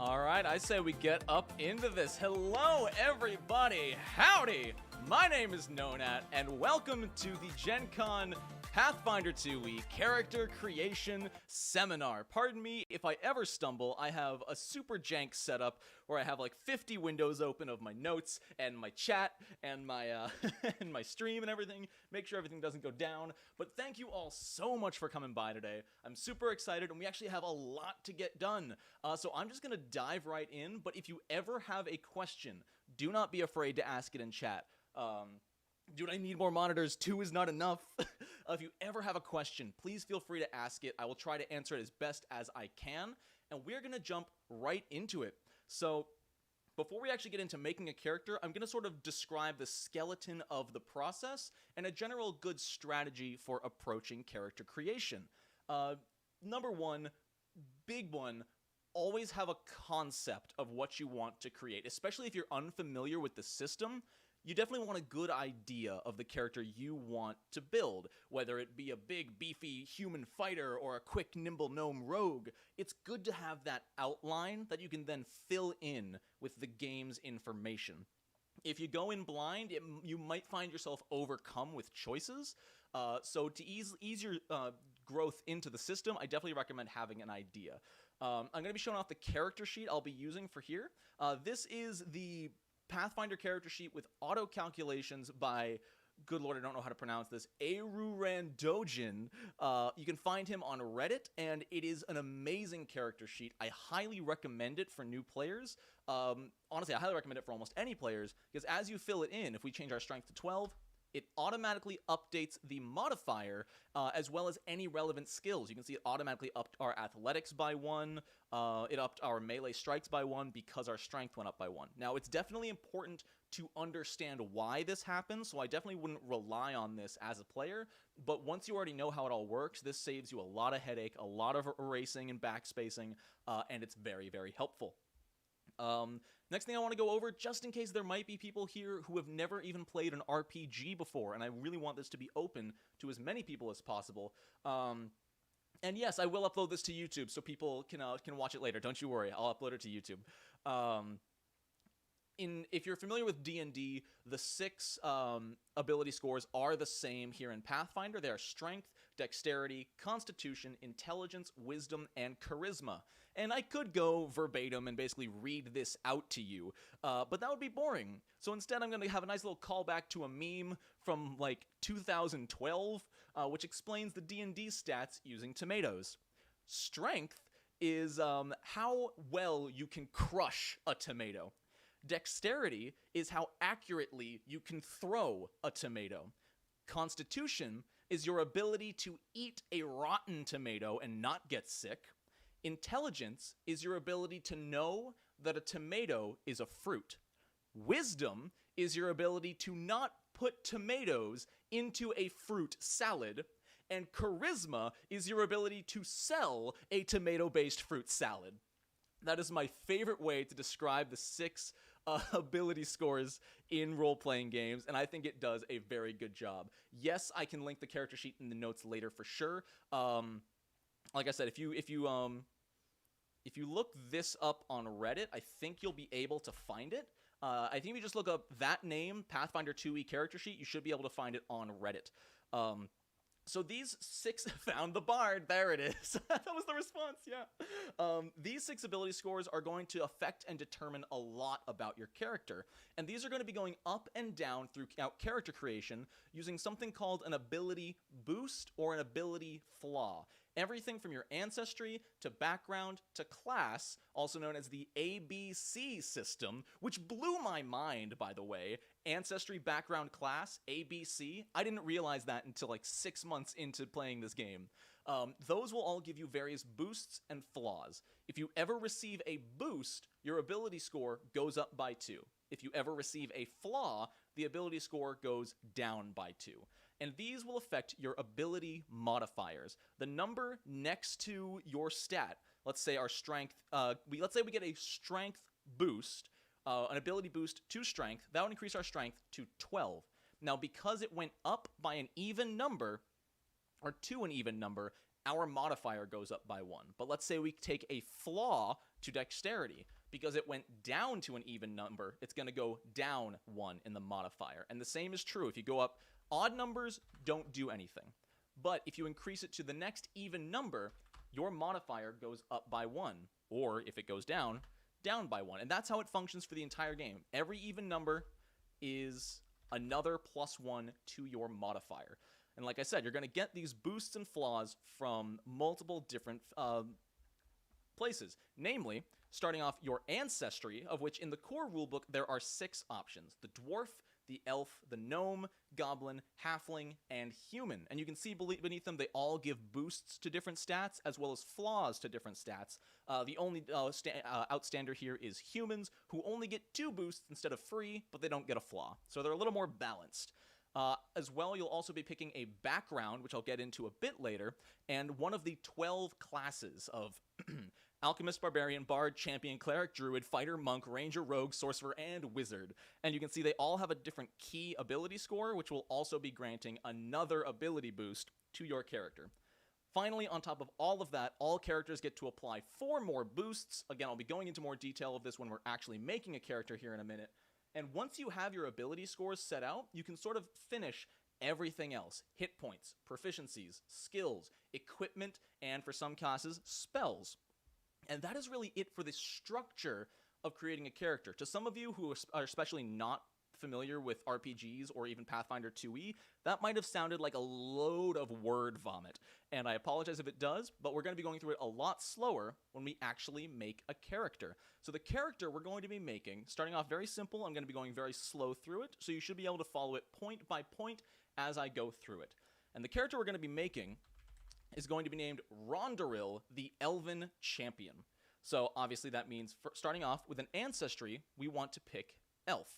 All right, I say we get up into this. Hello, everybody. Howdy. My name is Nonat, and welcome to the Gencon Pathfinder 2e Character Creation Seminar. Pardon me if I ever stumble. I have a super jank setup where I have like 50 windows open of my notes and my chat and my and my stream and everything. Make sure everything doesn't go down. But thank you all so much for coming by today. I'm super excited, and we actually have a lot to get done. So I'm just gonna dive right in. But if you ever have a question, do not be afraid to ask it in chat. Do I need more monitors? 2 is not enough. If you ever have a question, please feel free to ask it. I will try to answer it as best as I can, and we're going to jump right into it. So, before we actually get into making a character, I'm going to sort of describe the skeleton of the process and a general good strategy for approaching character creation. Number one, big one, always have a concept of what you want to create, especially if you're unfamiliar with the system. You definitely want a good idea of the character you want to build, whether it be a big, beefy human fighter or a quick, nimble gnome rogue. It's good to have that outline that you can then fill in with the game's information. If you go in blind, you might find yourself overcome with choices. So to ease your growth into the system, I definitely recommend having an idea. I'm going to be showing off the character sheet I'll be using for here. This is the Pathfinder character sheet with auto calculations by, good lord, I don't know how to pronounce this, Arurandojin. You can find him on Reddit, and it is an amazing character sheet. I highly recommend it for new players. Honestly, I highly recommend it for almost any players, because as you fill it in, if we change our strength to 12, it automatically updates the modifier as well as any relevant skills. You can see it automatically upped our athletics by 1. It upped our melee strikes by 1 because our strength went up by 1. Now, it's definitely important to understand why this happens, so I definitely wouldn't rely on this as a player. But once you already know how it all works, this saves you a lot of headache, a lot of erasing and backspacing, and it's very, very helpful. Next thing I want to go over, just in case there might be people here who have never even played an RPG before, and I really want this to be open to as many people as possible. And yes, I will upload this to YouTube so people can watch it later. Don't you worry, I'll upload it to YouTube. If you're familiar with D&D, the 6 ability scores are the same here in Pathfinder. They are Strength, Dexterity, Constitution, Intelligence, Wisdom, and Charisma. And I could go verbatim and basically read this out to you, but that would be boring. So instead, I'm going to have a nice little callback to a meme from, like, 2012, which explains the D&D stats using tomatoes. Strength is how well you can crush a tomato. Dexterity is how accurately you can throw a tomato. Constitution is your ability to eat a rotten tomato and not get sick. Intelligence is your ability to know that a tomato is a fruit. Wisdom is your ability to not put tomatoes into a fruit salad. And charisma is your ability to sell a tomato-based fruit salad. That is my favorite way to describe the 6 ability scores in role-playing games, and I think it does a very good job. Yes, I can link the character sheet in the notes later for sure. Like I said, if you look this up on Reddit, I think you'll be able to find it. I think if you just look up that name, Pathfinder 2e character sheet, you should be able to find it on Reddit. So these 6 found the bard. There it is. That was the response, yeah. These 6 ability scores are going to affect and determine a lot about your character. And these are going to be going up and down throughout character creation using something called an ability boost or an ability flaw. Everything from your ancestry to background to class, also known as the ABC system, which blew my mind, by the way. Ancestry, background, class, ABC. I didn't realize that until like 6 months into playing this game. Those will all give you various boosts and flaws. If you ever receive a boost, your ability score goes up by 2. If you ever receive a flaw, the ability score goes down by 2. And these will affect your ability modifiers. The number next to your stat, let's say our strength, let's say we get a strength boost, an ability boost to strength, that would increase our strength to 12. Now, because it went up by an even number, or to an even number, our modifier goes up by 1. But let's say we take a flaw to dexterity. Because it went down to an even number, it's going to go down 1 in the modifier. And the same is true. If you go up, odd numbers don't do anything. But if you increase it to the next even number, your modifier goes up by 1. Or if it goes down, down by 1. And that's how it functions for the entire game. Every even number is another +1 to your modifier. And like I said, you're going to get these boosts and flaws from multiple different places. Namely, starting off your ancestry, of which in the core rulebook there are 6 options. The dwarf, the elf, the gnome, goblin, halfling, and human. And you can see beneath them they all give boosts to different stats, as well as flaws to different stats. The only outstander here is humans, who only get 2 boosts instead of 3, but they don't get a flaw. So they're a little more balanced. As well, you'll also be picking a background, which I'll get into a bit later, and one of the 12 classes of Alchemist, Barbarian, Bard, Champion, Cleric, Druid, Fighter, Monk, Ranger, Rogue, Sorcerer, and Wizard. And you can see they all have a different key ability score, which will also be granting another ability boost to your character. Finally, on top of all of that, all characters get to apply 4 more boosts. Again, I'll be going into more detail of this when we're actually making a character here in a minute. And once you have your ability scores set out, you can sort of finish everything else. Hit points, proficiencies, skills, equipment, and for some classes, spells. And that is really it for the structure of creating a character. To some of you who are especially not familiar with RPGs or even Pathfinder 2e, that might have sounded like a load of word vomit. And I apologize if it does, but we're going to be going through it a lot slower when we actually make a character. So the character we're going to be making, starting off very simple, I'm going to be going very slow through it, so you should be able to follow it point by point as I go through it. And the character we're going to be making is going to be named Rondaril, the Elven Champion. So obviously that means, starting off with an ancestry, we want to pick Elf.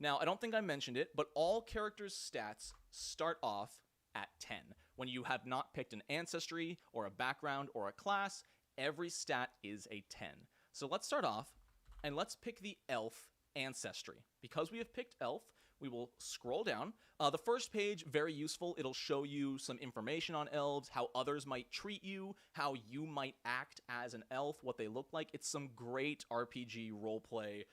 Now, I don't think I mentioned it, but all characters' stats start off at 10. When you have not picked an ancestry or a background or a class, every stat is a 10. So let's start off, and let's pick the Elf ancestry. Because we have picked Elf, we will scroll down. The first page, very useful. It'll show you some information on elves, how others might treat you, how you might act as an elf, what they look like. It's some great RPG roleplay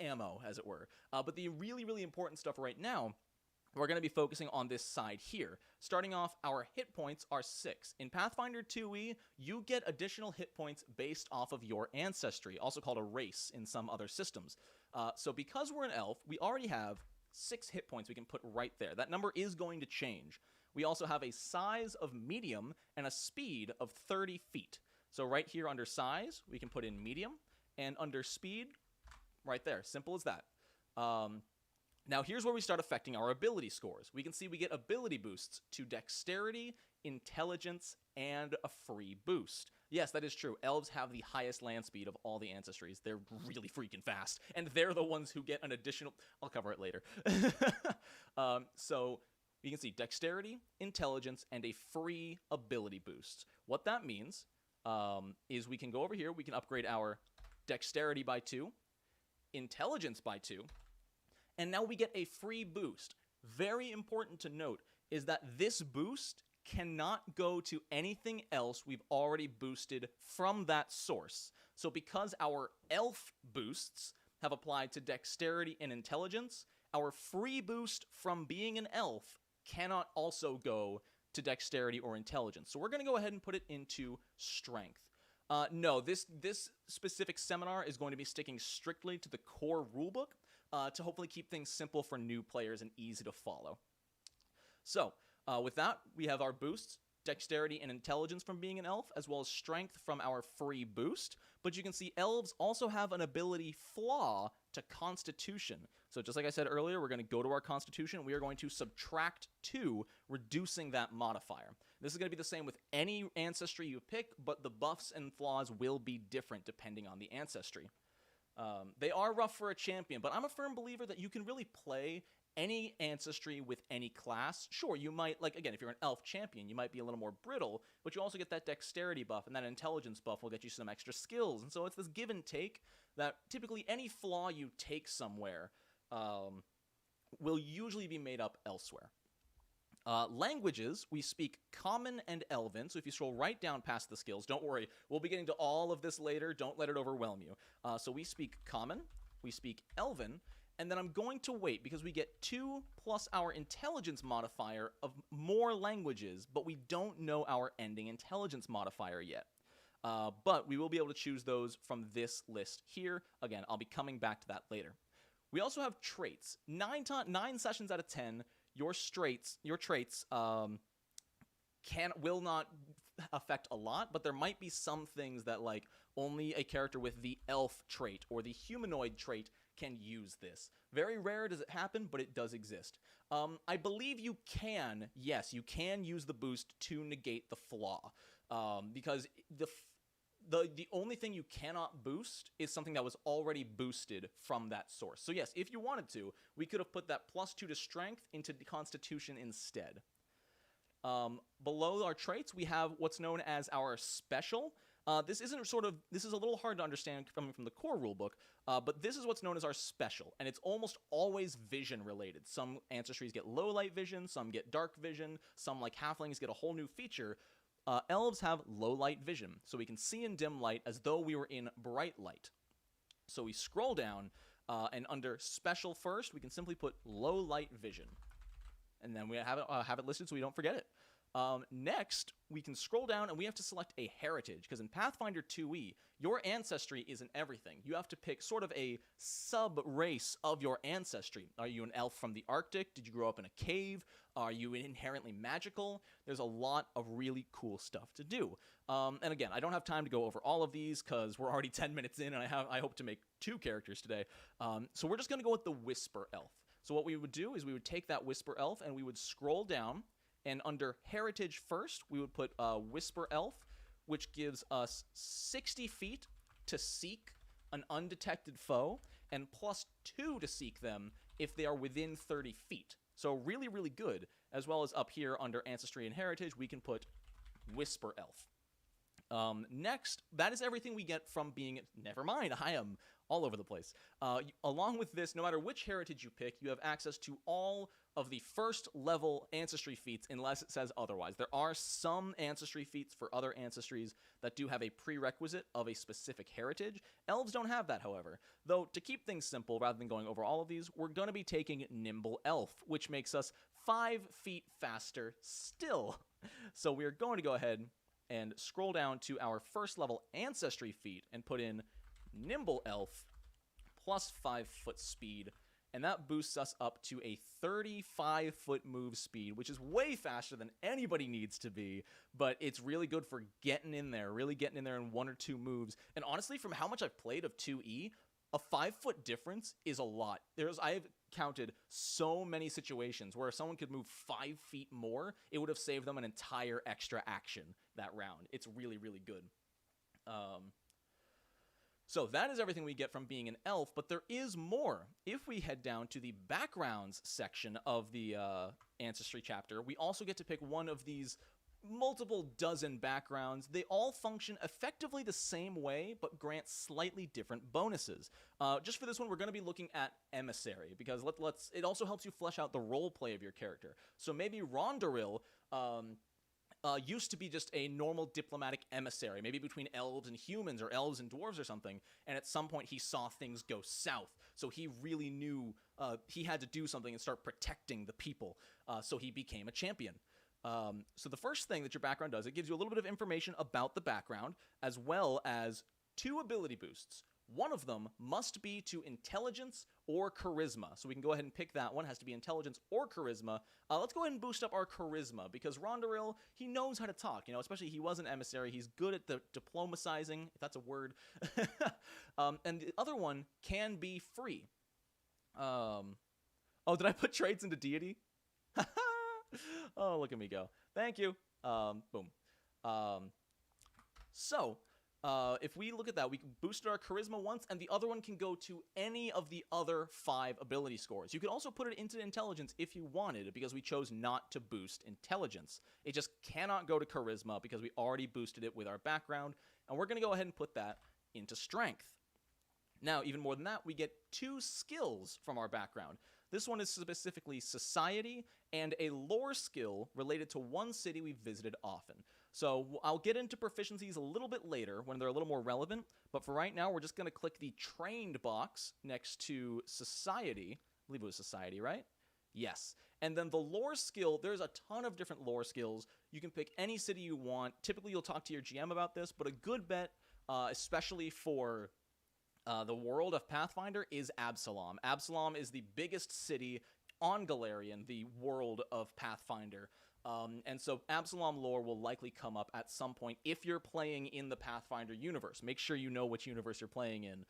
ammo, as it were. But the really, really important stuff right now, we're going to be focusing on this side here. Starting off, our hit points are 6. In Pathfinder 2e, you get additional hit points based off of your ancestry, also called a race in some other systems. So because we're an elf, we already have 6 hit points we can put right there. That number is going to change. We also have a size of medium and a speed of 30 feet. So right here under size, we can put in medium, and under speed, right there. Simple as that. Now here's where we start affecting our ability scores. We can see we get ability boosts to dexterity, intelligence, and a free boost. Yes, that is true. Elves have the highest land speed of all the ancestries. They're really freaking fast, and they're the ones who get an additional... I'll cover it later. So you can see dexterity, intelligence, and a free ability boost. What that means is we can go over here, we can upgrade our dexterity by 2, intelligence by 2, and now we get a free boost. Very important to note is that this boost cannot go to anything else we've already boosted from that source. So because our elf boosts have applied to dexterity and intelligence, our free boost from being an elf cannot also go to dexterity or intelligence. So we're going to go ahead and put it into strength. No, this specific seminar is going to be sticking strictly to the core rulebook to hopefully keep things simple for new players and easy to follow. So, with that, we have our boosts, dexterity and intelligence from being an elf, as well as strength from our free boost. But you can see elves also have an ability flaw to constitution. So just like I said earlier, we're going to go to our constitution. We are going to subtract 2, reducing that modifier. This is going to be the same with any ancestry you pick, but the buffs and flaws will be different depending on the ancestry. They are rough for a champion, but I'm a firm believer that you can really play any ancestry with any class. Sure, you might, like, again, if you're an elf champion, you might be a little more brittle, but you also get that dexterity buff, and that intelligence buff will get you some extra skills. And so it's this give and take that typically any flaw you take somewhere will usually be made up elsewhere. Languages, we speak Common and Elven. So if you scroll right down past the skills, don't worry, we'll be getting to all of this later. Don't let it overwhelm you. So we speak Common, we speak Elven, and then I'm going to wait because we get 2 plus our intelligence modifier of more languages, but we don't know our ending intelligence modifier yet. But we will be able to choose those from this list here. Again, I'll be coming back to that later. We also have traits. 9 sessions out of 10, your traits will not affect a lot, but there might be some things that, like, only a character with the elf trait or the humanoid trait can use this. Very rare does it happen, but it does exist. I believe you can use the boost to negate the flaw, because the only thing you cannot boost is something that was already boosted from that source. So yes, if you wanted to, we could have put that +2 to strength into the constitution instead. Below our traits, we have what's known as our special. This is a little hard to understand coming from the core rulebook, but this is what's known as our special, and it's almost always vision related. Some ancestries get low light vision, some get dark vision, some, like halflings, get a whole new feature. Elves have low light vision, so we can see in dim light as though we were in bright light. So we scroll down, and under special first, we can simply put low light vision. And then we have it listed so we don't forget it. Next, we can scroll down and we have to select a heritage, because in Pathfinder 2e, your ancestry isn't everything. You have to pick sort of a sub-race of your ancestry. Are you an elf from the Arctic? Did you grow up in a cave? Are you inherently magical? There's a lot of really cool stuff to do. And again, I don't have time to go over all of these because we're already 10 minutes in and I hope to make 2 characters today. So we're just going to go with the Whisper Elf. So what we would do is we would take that Whisper Elf and we would scroll down, and under Heritage first, we would put Whisper Elf, which gives us 60 feet to seek an undetected foe, and +2 to seek them if they are within 30 feet. So really, really good. As well as up here under Ancestry and Heritage, we can put Whisper Elf. Next, that is everything we get from being... Never mind, I am all over the place. Along with this, no matter which heritage you pick, you have access to all of the first level ancestry feats unless it says otherwise. There are some ancestry feats for other ancestries that do have a prerequisite of a specific heritage. Elves don't have that, however. Though, to keep things simple, rather than going over all of these, we're going to be taking Nimble Elf, which makes us 5 feet faster still. So we're going to go ahead and scroll down to our first level ancestry feat and put in Nimble Elf plus 5-foot speed, and that boosts us up to a 35-foot move speed, which is way faster than anybody needs to be, but it's really good for getting in there, really getting in there in 1 or 2 moves. And honestly, from how much I've played of 2E, a 5-foot difference is a lot. I've counted so many situations where if someone could move 5 feet more, it would have saved them an entire extra action that round. It's really, really good. So that is everything we get from being an elf, but there is more. If we head down to the backgrounds section of the Ancestry chapter, we also get to pick one of these multiple dozen backgrounds. They all function effectively the same way, but grant slightly different bonuses. Just for this one, we're going to be looking at Emissary, because it also helps you flesh out the role play of your character. So maybe Rondaril used to be just a normal diplomatic emissary, maybe between elves and humans or elves and dwarves or something, and at some point he saw things go south, so he really knew he had to do something and start protecting the people, so he became a champion. So the first thing that your background does, it gives you a little bit of information about the background, as well as 2 ability boosts. One of them must be to Intelligence or Charisma. So we can go ahead and pick that one. It has to be Intelligence or Charisma. Let's go ahead and boost up our Charisma, because Rondaril, he knows how to talk, especially he was an emissary. He's good at the diplomatizing, if that's a word. And the other one can be free. Oh, did I put traits into Deity? Oh, look at me go. Thank you. Boom. If we look at that, we can boost our Charisma once, and the other one can go to any of the other 5 ability scores. You could also put it into Intelligence if you wanted, because we chose not to boost Intelligence. It just cannot go to Charisma because we already boosted it with our background, and we're going to go ahead and put that into Strength. Now, even more than that, we get 2 skills from our background. This one is specifically Society, and a lore skill related to one city we've visited often. So I'll get into proficiencies a little bit later when they're a little more relevant, but for right now, we're just going to click the trained box next to society. I believe it was society, right? Yes. And then the lore skill, there's a ton of different lore skills. You can pick any city you want. Typically, you'll talk to your GM about this, but a good bet, especially for the world of Pathfinder, is Absalom. Absalom is the biggest city on Galarian, the world of Pathfinder. And so Absalom lore will likely come up at some point if you're playing in the Pathfinder universe. Make sure you know which universe you're playing in.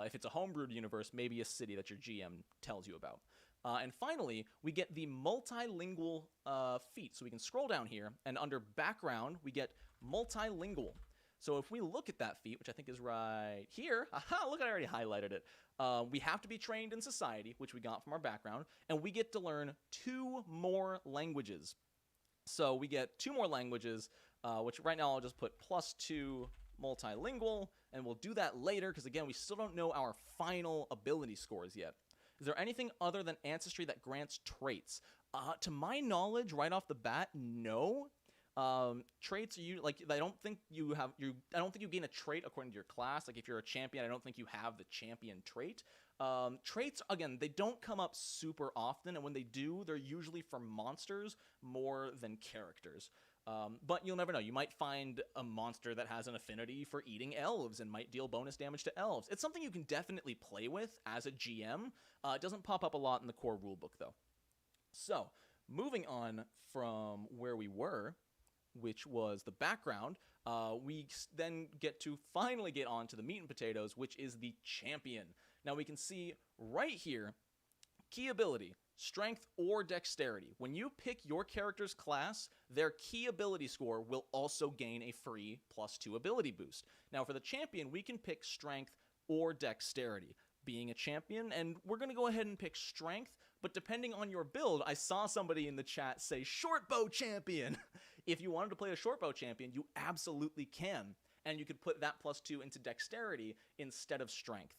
If it's a homebrewed universe, maybe a city that your GM tells you about. And finally, we get the multilingual feat. So we can scroll down here, and under background, we get multilingual. So if we look at that feat, which I think is right here, aha, look, I already highlighted it. We have to be trained in society, which we got from our background, and we get to learn 2 more languages. So we get 2 more languages, which right now I'll just put +2 multilingual, and we'll do that later, because again, we still don't know our final ability scores yet. Is there anything other than ancestry that grants traits? To my knowledge, right off the bat, no. Traits are I don't think you gain a trait according to your class. Like if you're a champion, I don't think you have the champion trait. Traits, again, they don't come up super often, and when they do, they're usually for monsters more than characters. But you'll never know. You might find a monster that has an affinity for eating elves and might deal bonus damage to elves. It's something you can definitely play with as a GM. It doesn't pop up a lot in the core rulebook, though. So, moving on from where we were, which was the background, we then get to finally get on to the meat and potatoes, which is the champion. Now we can see right here, key ability, strength or dexterity. When you pick your character's class, their key ability score will also gain a free +2 ability boost. Now for the champion, we can pick strength or dexterity. Being a champion, and we're going to go ahead and pick strength, but depending on your build, I saw somebody in the chat say short bow champion. If you wanted to play a short bow champion, you absolutely can, and you could put that +2 into dexterity instead of strength.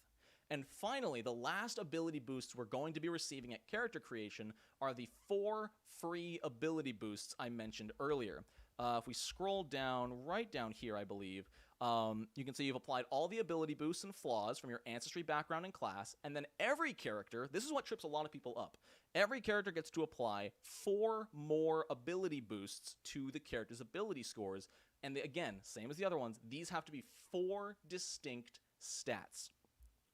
And finally, the last ability boosts we're going to be receiving at character creation are the 4 free ability boosts I mentioned earlier. If we scroll down, right down here, I believe, you can see you've applied all the ability boosts and flaws from your ancestry, background, and class, and then every character, this is what trips a lot of people up, every character gets to apply 4 more ability boosts to the character's ability scores, and again, same as the other ones, these have to be 4 distinct stats.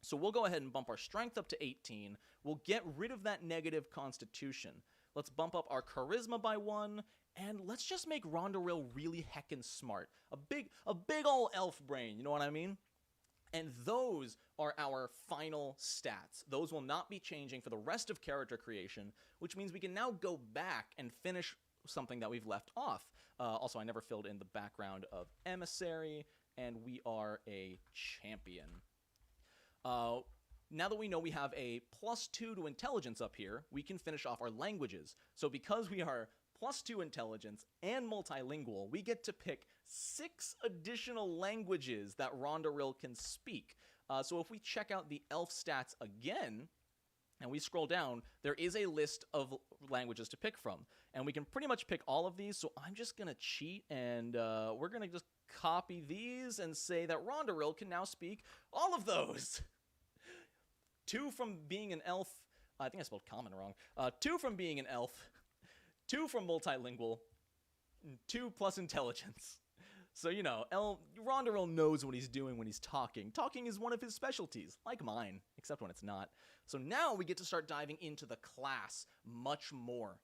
So we'll go ahead and bump our strength up to 18, we'll get rid of that negative constitution, let's bump up our charisma by 1, and let's just make Rondaril really heckin' smart. A big ol' elf brain, you know what I mean? And those are our final stats. Those will not be changing for the rest of character creation, which means we can now go back and finish something that we've left off. Also, I never filled in the background of Emissary, and we are a champion. Now that we know we have a +2 to intelligence up here, we can finish off our languages. So because we are +2 intelligence and multilingual, we get to pick 6 additional languages that Rondaril can speak. So if we check out the elf stats again, and we scroll down, there is a list of languages to pick from. And we can pretty much pick all of these, so I'm just going to cheat, and we're going to just copy these and say that Rondaril can now speak all of those. 2 from being an elf, I think I spelled common wrong, 2 from being an elf, 2 from multilingual, 2 plus intelligence. So, you know, Rondaril knows what he's doing when he's talking. Talking is one of his specialties, like mine, except when it's not. So now we get to start diving into the class much more.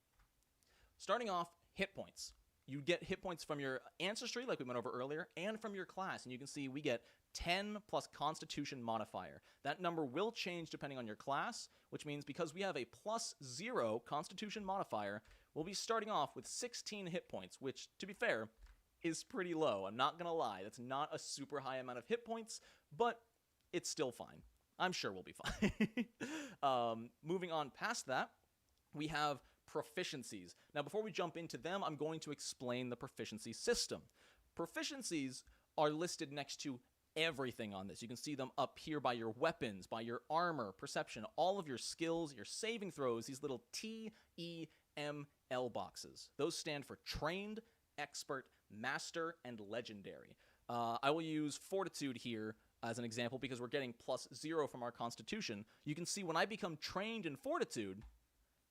Starting off, hit points. You get hit points from your ancestry, like we went over earlier, and from your class. And you can see we get 10 plus Constitution modifier. That number will change depending on your class, which means because we have a +0 Constitution modifier, we'll be starting off with 16 hit points, which, to be fair, is pretty low. I'm not going to lie. That's not a super high amount of hit points, but it's still fine. I'm sure we'll be fine. Moving on past that, we have proficiencies. Now, before we jump into them, I'm going to explain the proficiency system. Proficiencies are listed next to everything on this. You can see them up here by your weapons, by your armor, perception, all of your skills, your saving throws, these little TEML L boxes. Those stand for Trained, Expert, Master, and Legendary. I will use Fortitude here as an example because we're getting +0 from our Constitution. You can see when I become Trained in Fortitude,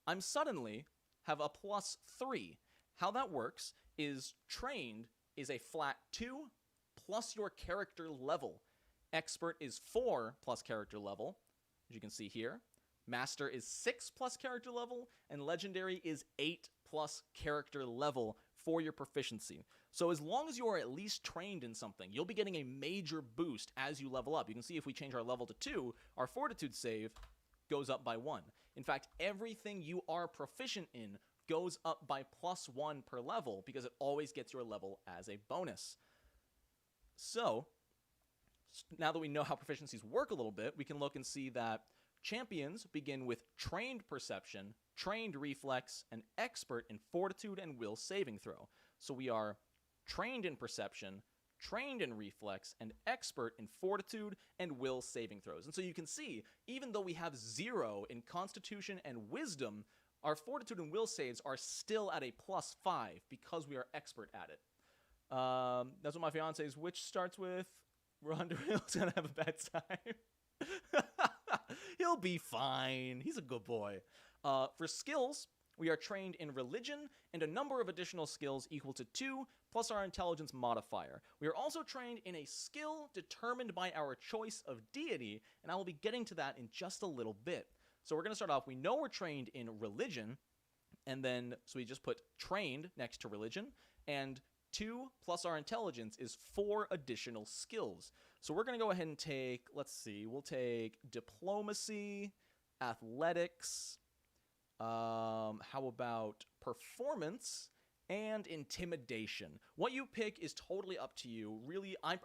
I'm suddenly have a +3. How that works is Trained is a flat 2 plus your character level. Expert is 4 plus character level, as you can see here. Master is 6 plus character level, and Legendary is 8 plus character level for your proficiency. So as long as you are at least trained in something, you'll be getting a major boost as you level up. You can see if we change our level to 2, our Fortitude save goes up by 1. In fact, everything you are proficient in goes up by +1 per level because it always gets your level as a bonus. So, now that we know how proficiencies work a little bit, we can look and see that champions begin with Trained Perception, Trained Reflex, and Expert in Fortitude and Will saving throw. So we are Trained in Perception, Trained in Reflex, and Expert in Fortitude and Will saving throws. And so you can see, even though we have 0 in Constitution and Wisdom, our Fortitude and Will saves are still at a +5 because we are expert at it. That's what my fiance's witch starts with. Rondorill's gonna have a bad time. He'll be fine. He's a good boy. For skills, we are trained in religion and a number of additional skills equal to 2 plus our intelligence modifier. We are also trained in a skill determined by our choice of deity, and I will be getting to that in just a little bit. So we're going to start off, we know we're trained in religion, and then, so we just put trained next to religion, and 2 plus our intelligence is 4 additional skills. So we're going to go ahead and take, let's see, we'll take diplomacy, athletics, how about performance, and intimidation. What you pick is totally up to you. Really, I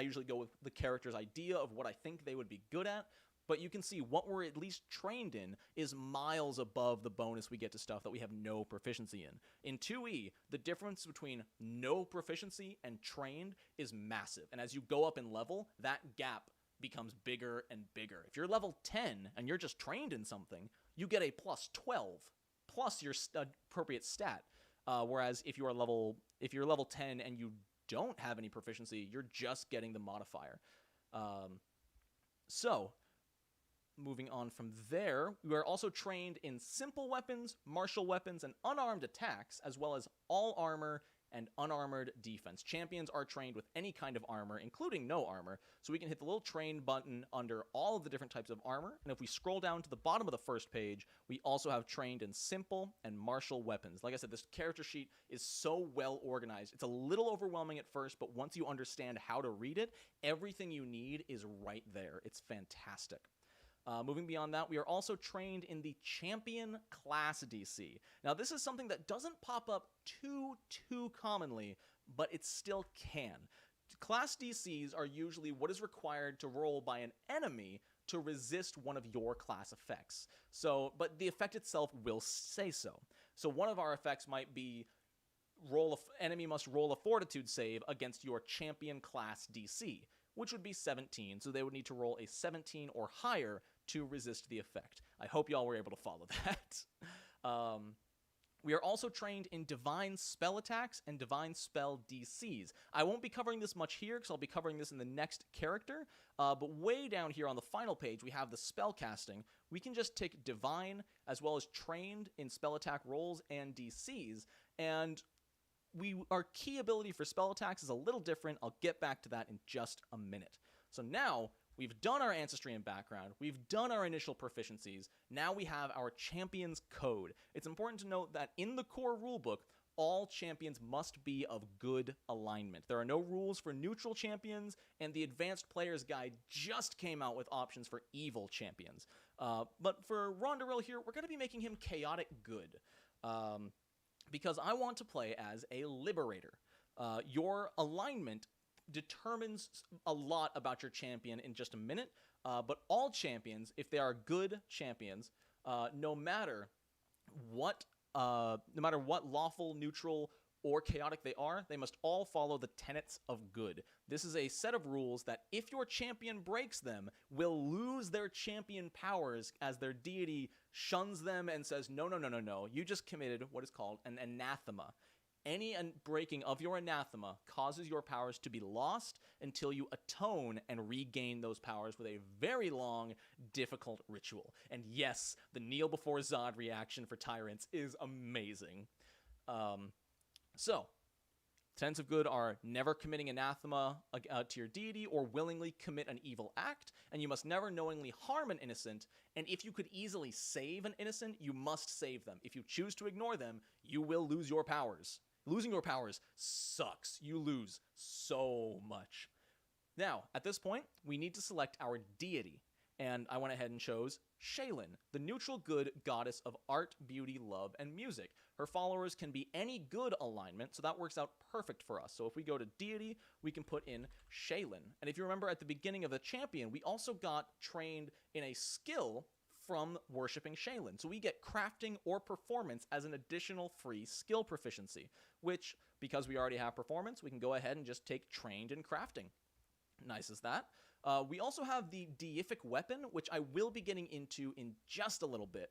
usually go with the character's idea of what I think they would be good at, but you can see what we're at least trained in is miles above the bonus we get to stuff that we have no proficiency in. In 2E, the difference between no proficiency and trained is massive, and as you go up in level, that gap becomes bigger and bigger. If you're level 10 and you're just trained in something, you get a +12 plus your appropriate stat. Whereas if you're level 10 and you don't have any proficiency, you're just getting the modifier. So moving on from there, we are also trained in simple weapons, martial weapons, and unarmed attacks, as well as all armor and unarmored defense. Champions are trained with any kind of armor, including no armor, so we can hit the little train button under all of the different types of armor, and if we scroll down to the bottom of the first page, we also have trained in simple and martial weapons. Like I said, this character sheet is so well organized. It's a little overwhelming at first, but once you understand how to read it, everything you need is right there. It's fantastic. Moving beyond that, we are also trained in the Champion Class DC. Now, this is something that doesn't pop up too commonly, but it still can. Class DCs are usually what is required to roll by an enemy to resist one of your class effects. But the effect itself will say so. So one of our effects might be enemy must roll a Fortitude save against your Champion Class DC, which would be 17, so they would need to roll a 17 or higher to resist the effect. I hope y'all were able to follow that. We are also trained in Divine Spell Attacks and Divine Spell DCs. I won't be covering this much here, because I'll be covering this in the next character, but way down here on the final page, we have the spell casting. We can just tick Divine, as well as Trained in Spell Attack rolls and DCs, and our key ability for spell attacks is a little different. I'll get back to that in just a minute. So now, we've done our ancestry and background, we've done our initial proficiencies, now we have our champion's code. It's important to note that in the core rulebook, all champions must be of good alignment. There are no rules for neutral champions, and the Advanced Player's Guide just came out with options for evil champions. But for Rondoril here, we're going to be making him chaotic good. Because I want to play as a liberator. Your alignment determines a lot about your champion in just a minute, but all champions, if they are good champions, no matter what lawful, neutral, or chaotic they are, they must all follow the tenets of good. This is a set of rules that if your champion breaks them, will lose their champion powers as their deity shuns them and says, no, no, no, no, no, you just committed what is called an anathema. Any breaking of your anathema causes your powers to be lost until you atone and regain those powers with a very long, difficult ritual. And yes, the kneel before Zod reaction for tyrants is amazing. So, tenets of good are never committing anathema to your deity or willingly commit an evil act, and you must never knowingly harm an innocent, and if you could easily save an innocent, you must save them. If you choose to ignore them, you will lose your powers. Losing your powers sucks. You lose so much. Now, at this point, we need to select our deity, and I went ahead and chose Shaylin, the neutral good goddess of art, beauty, love, and music. Her followers can be any good alignment, so that works out perfect for us. So if we go to deity, we can put in Shaylin. And if you remember at the beginning of the champion, we also got trained in a skill from worshipping Shaylin. So we get crafting or performance as an additional free skill proficiency, which, because we already have performance, we can go ahead and just take trained in crafting. Nice as that. We also have the deific weapon, which I will be getting into in just a little bit.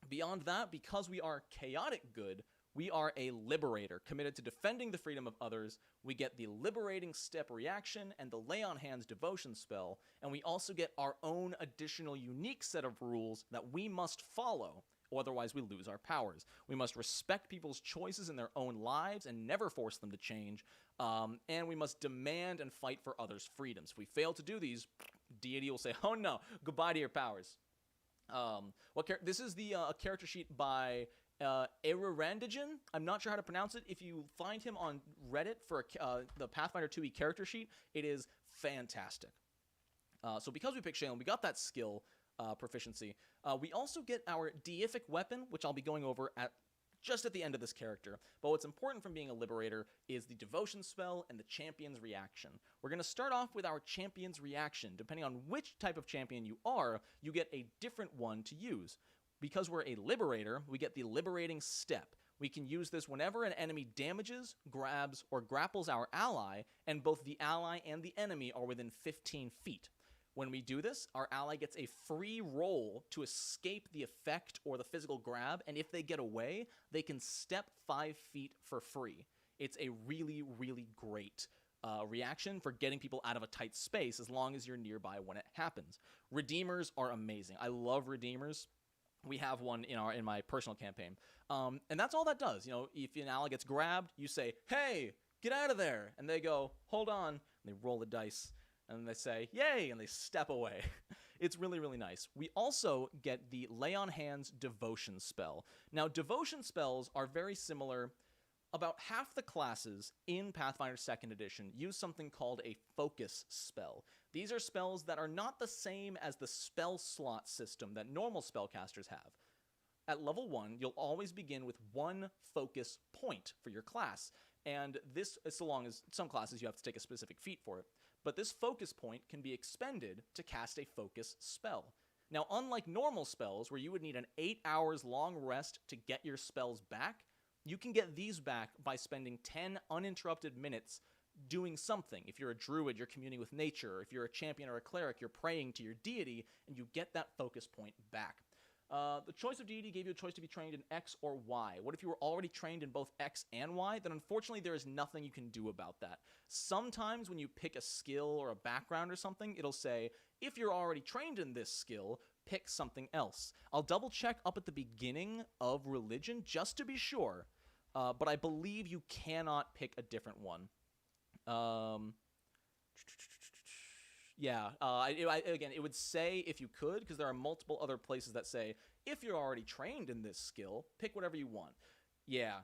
Beyond that, because we are chaotic good, we are a liberator, committed to defending the freedom of others. We get the liberating step reaction and the lay on hands devotion spell, and we also get our own additional unique set of rules that we must follow, otherwise we lose our powers. We must respect people's choices in their own lives and never force them to change, and we must demand and fight for others' freedoms. If we fail to do these, deity will say, oh no, goodbye to your powers. This is the character sheet by Erurandigen. I'm not sure how to pronounce it. If you find him on Reddit for the Pathfinder 2e character sheet, it is fantastic. So because we picked Shaylin, we got that skill proficiency. We also get our deific weapon, which I'll be going over just at the end of this character. But what's important from being a liberator is the devotion spell and the champion's reaction. We're going to start off with our champion's reaction. Depending on which type of champion you are, you get a different one to use. Because we're a liberator, we get the liberating step. We can use this whenever an enemy damages, grabs, or grapples our ally, and both the ally and the enemy are within 15 feet. When we do this, our ally gets a free roll to escape the effect or the physical grab, and if they get away, they can step 5 feet for free. It's a really, really great reaction for getting people out of a tight space as long as you're nearby when it happens. Redeemers are amazing. I love Redeemers. We have one in my personal campaign. And that's all that does. You know, if an ally gets grabbed, you say, hey, get out of there. And they go, hold on. And they roll the dice. And they say, yay, and they step away. It's really, really nice. We also get the Lay on Hands Devotion spell. Now, devotion spells are very similar. About half the classes in Pathfinder 2nd Edition use something called a focus spell. These are spells that are not the same as the spell slot system that normal spellcasters have. At level 1, you'll always begin with one focus point for your class, and this, so long as some classes you have to take a specific feat for it, but this focus point can be expended to cast a focus spell. Now, unlike normal spells, where you would need an 8 hours long rest to get your spells back, you can get these back by spending 10 uninterrupted minutes doing something. If you're a druid, you're communing with nature. If you're a champion or a cleric, you're praying to your deity, and you get that focus point back. The choice of deity gave you a choice to be trained in X or Y. What if you were already trained in both X and Y? Then unfortunately there is nothing you can do about that. Sometimes when you pick a skill or a background or something, it'll say, if you're already trained in this skill, pick something else. I'll double check up at the beginning of religion just to be sure, but I believe you cannot pick a different one. Again, it would say if you could, because there are multiple other places that say, if you're already trained in this skill, pick whatever you want. Yeah,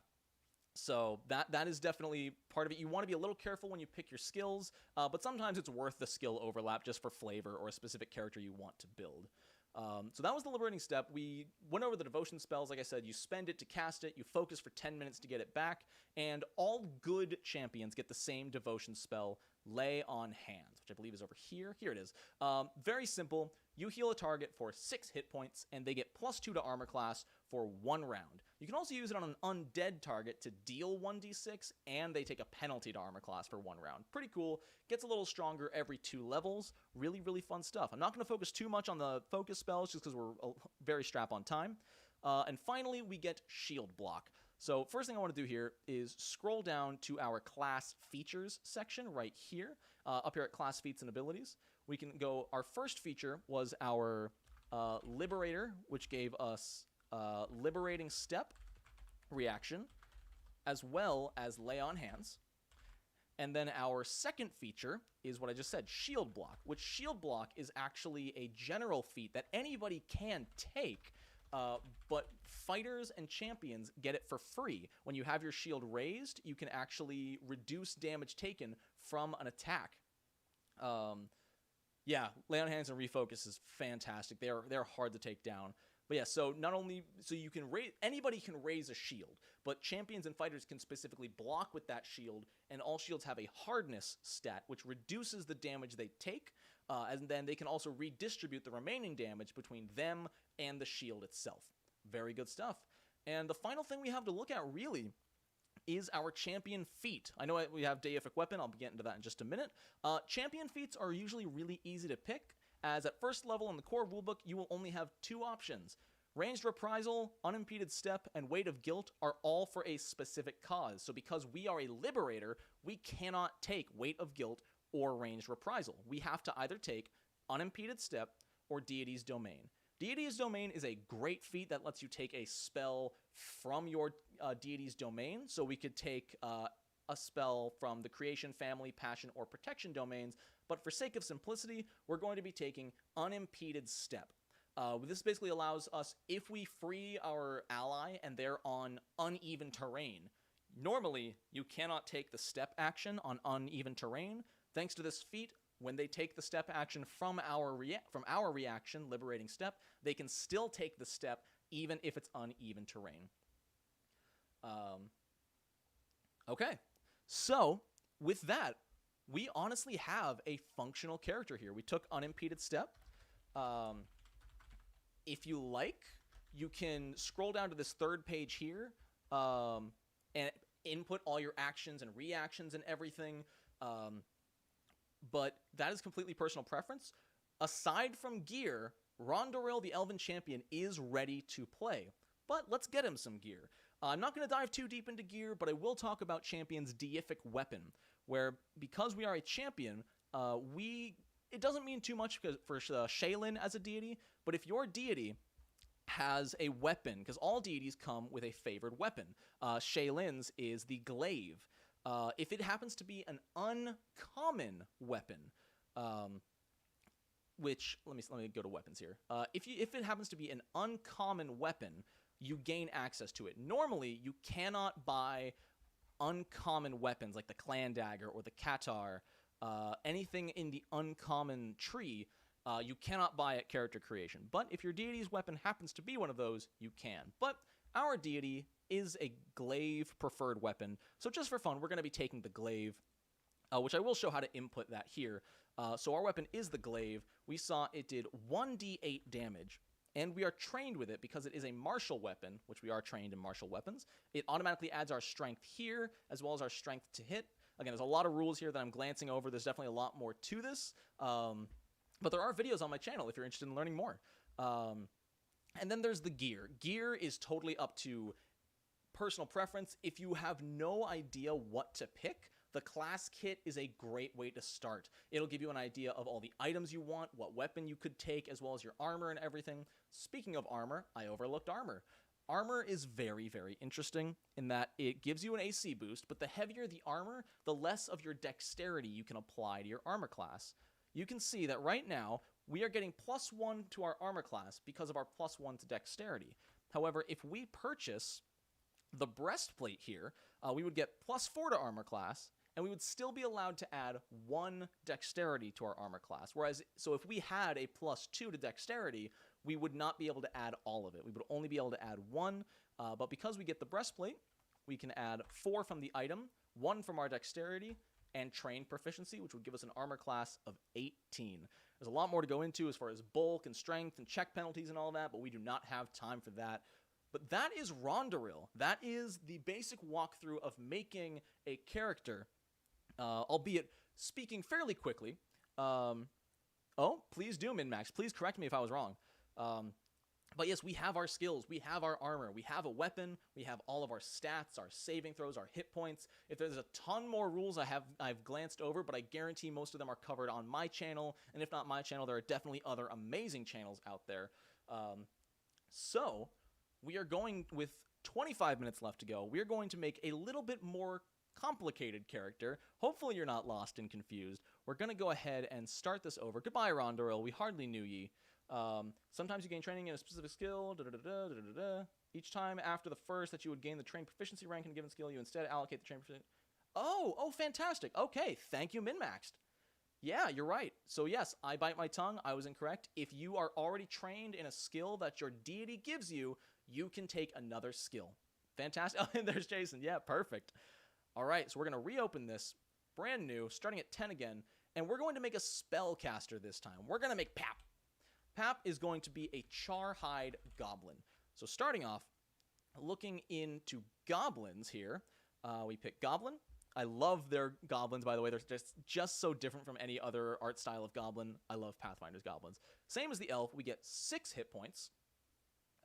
so that is definitely part of it. You want to be a little careful when you pick your skills, but sometimes it's worth the skill overlap just for flavor or a specific character you want to build. So that was the liberating step. We went over the devotion spells. Like I said, you spend it to cast it, you focus for 10 minutes to get it back, and all good champions get the same devotion spell, Lay on Hands, which I believe is over here. Here it is. Very simple. You heal a target for 6 hit points, and they get +2 to armor class for 1 round. You can also use it on an undead target to deal 1d6, and they take a penalty to armor class for 1 round. Pretty cool. Gets a little stronger every 2 levels. Really, really fun stuff. I'm not going to focus too much on the focus spells just because we're very strapped on time. And finally, we get shield block. So first thing I want to do here is scroll down to our class features section right here, up here at class feats and abilities. We can go, our first feature was our Liberator, which gave us Liberating Step reaction, as well as Lay on Hands. And then our second feature is what I just said, Shield Block, which Shield Block is actually a general feat that anybody can take, but fighters and champions get it for free. When you have your shield raised, you can actually reduce damage taken from an attack. Yeah, Lay on Hands and Refocus is fantastic. They're hard to take down. But yeah, so not only, so you can raise, anybody can raise a shield, but champions and fighters can specifically block with that shield, and all shields have a hardness stat, which reduces the damage they take, and then they can also redistribute the remaining damage between them and the shield itself. Very good stuff. And the final thing we have to look at, really, is our champion feat. I know we have Deific Weapon, I'll get into that in just a minute. Champion feats are usually really easy to pick, as at first level in the core rulebook, you will only have 2 options. Ranged Reprisal, Unimpeded Step, and Weight of Guilt are all for a specific cause. So because we are a Liberator, we cannot take Weight of Guilt or Ranged Reprisal. We have to either take Unimpeded Step or Deity's Domain. Deity's Domain is a great feat that lets you take a spell from your Deity's Domain. So we could take a spell from the Creation, Family, Passion, or Protection domains, but for sake of simplicity, we're going to be taking Unimpeded Step. This basically allows us, if we free our ally and they're on uneven terrain, normally you cannot take the step action on uneven terrain. Thanks to this feat, when they take the step action from our reaction, Liberating Step, they can still take the step even if it's uneven terrain. Okay, so with that, we honestly have a functional character here. We took Unimpeded Step. If you like, you can scroll down to this third page here and input all your actions and reactions and everything. But that is completely personal preference. Aside from gear, Rondoril, the Elven Champion, is ready to play. But let's get him some gear. I'm not going to dive too deep into gear, but I will talk about Champion's Deific Weapon, where because we are a champion, it doesn't mean too much for Shaylin as a deity, but if your deity has a weapon, because all deities come with a favored weapon, Shaylin's is the glaive. If it happens to be an uncommon weapon, which, let me go to weapons here. If it happens to be an uncommon weapon, you gain access to it. Normally, you cannot buy uncommon weapons like the Clan Dagger or the Katar, anything in the uncommon tree, you cannot buy at character creation. But if your deity's weapon happens to be one of those, you can. But our deity is a glaive preferred weapon, so just for fun, we're going to be taking the glaive, which I will show how to input that here. So our weapon is the glaive. We saw it did 1d8 damage, and we are trained with it because it is a martial weapon, which we are trained in martial weapons. It automatically adds our strength here, as well as our strength to hit. Again, there's a lot of rules here that I'm glancing over. There's definitely a lot more to this. But there are videos on my channel if you're interested in learning more. And then there's the gear. Gear is totally up to personal preference. If you have no idea what to pick, the class kit is a great way to start. It'll give you an idea of all the items you want, what weapon you could take, as well as your armor and everything. Speaking of armor, I overlooked armor. Armor is very, very interesting in that it gives you an AC boost, but the heavier the armor, the less of your dexterity you can apply to your armor class. You can see that right now, we are getting +1 to our armor class because of our +1 to dexterity. However, if we purchase the breastplate here, we would get +4 to armor class, and we would still be allowed to add 1 dexterity to our armor class. Whereas, so if we had a +2 to dexterity, we would not be able to add all of it. We would only be able to add 1, but because we get the breastplate, we can add 4 from the item, 1 from our dexterity, and train proficiency, which would give us an armor class of 18. There's a lot more to go into as far as bulk and strength and check penalties and all that, but we do not have time for that. But that is Rondaril. That is the basic walkthrough of making a character, albeit speaking fairly quickly. Oh, please do, Min-Max. Please correct me if I was wrong. But yes, we have our skills, we have our armor, we have a weapon, we have all of our stats, our saving throws, our hit points. If there's a ton more rules I've glanced over, but I guarantee most of them are covered on my channel, and if not my channel, there are definitely other amazing channels out there. So, we are going, with 25 minutes left to go, we are going to make a little bit more complicated character. Hopefully you're not lost and confused. We're going to go ahead and start this over. Goodbye, Rondaril. We hardly knew ye. Sometimes you gain training in a specific skill. Each time after the first that you would gain the trained proficiency rank in a given skill, you instead allocate the trained proficiency. Oh, fantastic. Okay, thank you, min-maxed. Yeah, you're right. So yes, I bite my tongue. I was incorrect. If you are already trained in a skill that your deity gives you, you can take another skill. Fantastic. Oh, and there's Jason. Yeah, perfect. All right, so we're going to reopen this brand new, starting at 10 again, and we're going to make a spellcaster this time. We're going to make Pap. Pap is going to be a Charhide Goblin. So starting off, looking into goblins here, we pick Goblin. I love their goblins, by the way. They're just so different from any other art style of goblin. I love Pathfinder's goblins. Same as the elf, we get 6 hit points.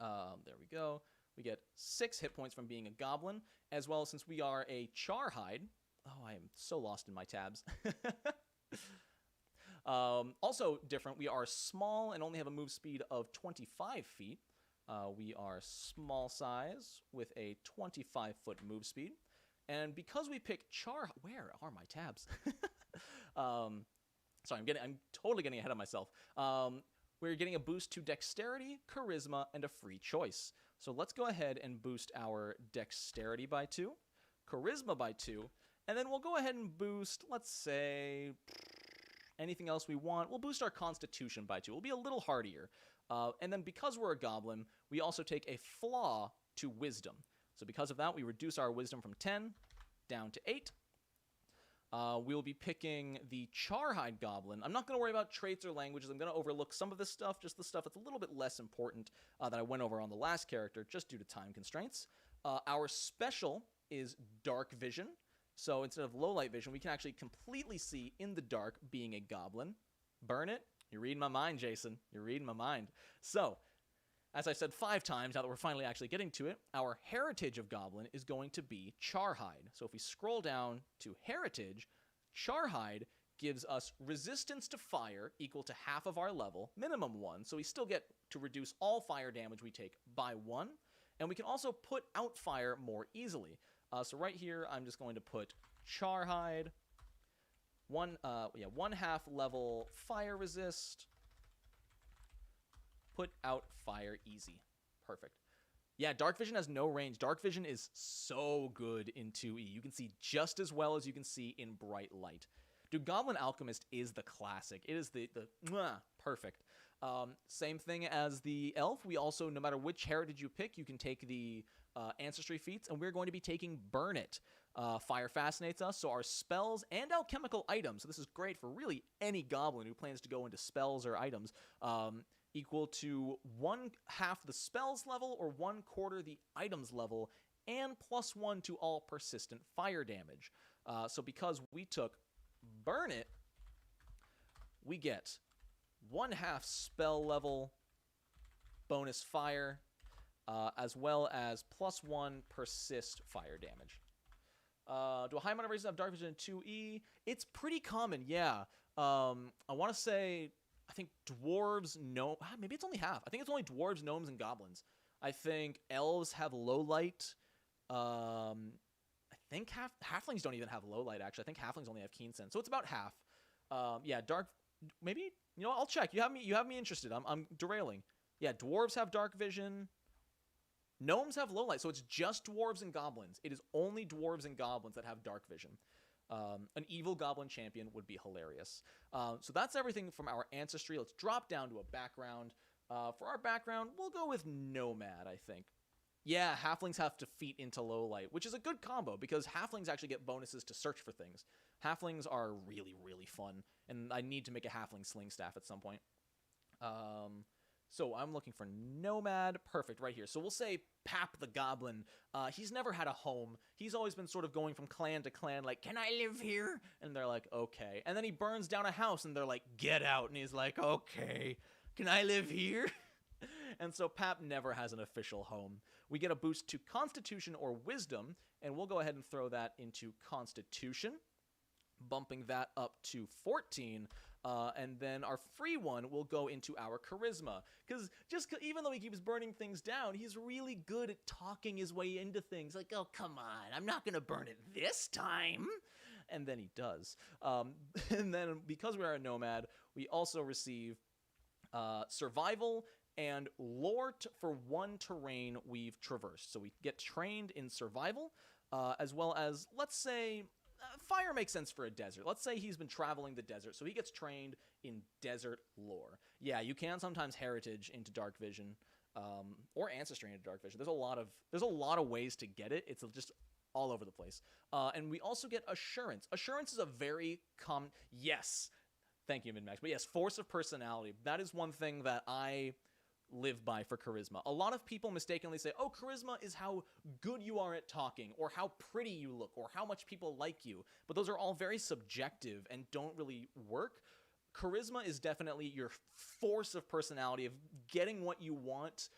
There we go. We get 6 hit points from being a goblin, as well as since we are a Charhide. Oh, I am so lost in my tabs. Also different, we are small and only have a move speed of 25 feet. We are small size with a 25-foot move speed. And because we pick where are my tabs? Sorry, I'm totally getting ahead of myself. We're getting a boost to dexterity, charisma, and a free choice. So let's go ahead and boost our dexterity by 2, charisma by 2, and then we'll go ahead and boost, let's say, anything else we want. We'll boost our constitution by 2. We'll be a little hardier. And then because we're a goblin, we also take a flaw to wisdom. So because of that, we reduce our wisdom from 10 down to 8. We'll be picking the Charhide Goblin. I'm not going to worry about traits or languages. I'm going to overlook some of this stuff, just the stuff that's a little bit less important that I went over on the last character, just due to time constraints. Our special is Dark Vision. So instead of low light vision, we can actually completely see in the dark being a goblin. Burn it. You're reading my mind, Jason. You're reading my mind. So, as I said 5 times, now that we're finally actually getting to it, our heritage of Goblin is going to be Charhide. So if we scroll down to heritage, Charhide gives us resistance to fire equal to half of our level, minimum 1, so we still get to reduce all fire damage we take by 1, and we can also put out fire more easily. So right here, I'm just going to put Charhide, 1/2 level fire resist, put out fire easy. Perfect. Yeah, Dark Vision has no range. Dark Vision is so good in 2E. You can see just as well as you can see in bright light. Dude, Goblin Alchemist is the classic. It is the perfect. Same thing as the Elf. We also, no matter which heritage you pick, you can take the Ancestry feats, and we're going to be taking Burn It. Fire fascinates us, so our spells and alchemical items, so this is great for really any goblin who plans to go into spells or items, equal to 1/2 the spells level or 1/4 the items level, and +1 to all persistent fire damage. So because we took Burn It, we get 1/2 spell level bonus fire, as well as +1 persist fire damage. Do a high amount of races have Dark Vision in 2E? It's pretty common, yeah. I want to say, I think dwarves, no, maybe it's only half. I think it's only dwarves, gnomes, and goblins. I think elves have low light. I think halflings don't even have low light, actually. I think halflings only have keen sense, so it's about half. Yeah, dark, maybe, you know, I'll check. You have me interested. I'm derailing. Yeah, dwarves have dark vision. Gnomes have low light, so it's just dwarves and goblins. It is only dwarves and goblins that have dark vision. An evil goblin champion would be hilarious. So that's everything from our ancestry. Let's drop down to a background. For our background, we'll go with nomad, I think. Yeah, halflings have to feat into low light, which is a good combo because halflings actually get bonuses to search for things. Halflings are really, really fun, and I need to make a halfling sling staff at some point. So I'm looking for Nomad. Perfect, right here. So we'll say Pap the Goblin. He's never had a home. He's always been sort of going from clan to clan, like, can I live here? And they're like, okay. And then he burns down a house, and they're like, get out. And he's like, okay, can I live here? And so Pap never has an official home. We get a boost to Constitution or Wisdom, and we'll go ahead and throw that into Constitution, bumping that up to 14. And then our free one will go into our Charisma. Because even though he keeps burning things down, he's really good at talking his way into things. Like, oh, come on, I'm not going to burn it this time. And then he does. And then because we are a Nomad, we also receive Survival and Lore for one terrain we've traversed. So we get trained in Survival, as well as, let's say... fire makes sense for a desert. Let's say he's been traveling the desert, so he gets trained in desert lore. Yeah, you can sometimes heritage into Dark Vision, or ancestry into Dark Vision. There's a lot of ways to get it. It's just all over the place. And we also get Assurance. Assurance is a very common... Yes, thank you, Midmax. But yes, Force of Personality. That is one thing that I live by for Charisma. A lot of people mistakenly say, oh, Charisma is how good you are at talking, or how pretty you look, or how much people like you. But those are all very subjective and don't really work. Charisma is definitely your force of personality, of getting what you want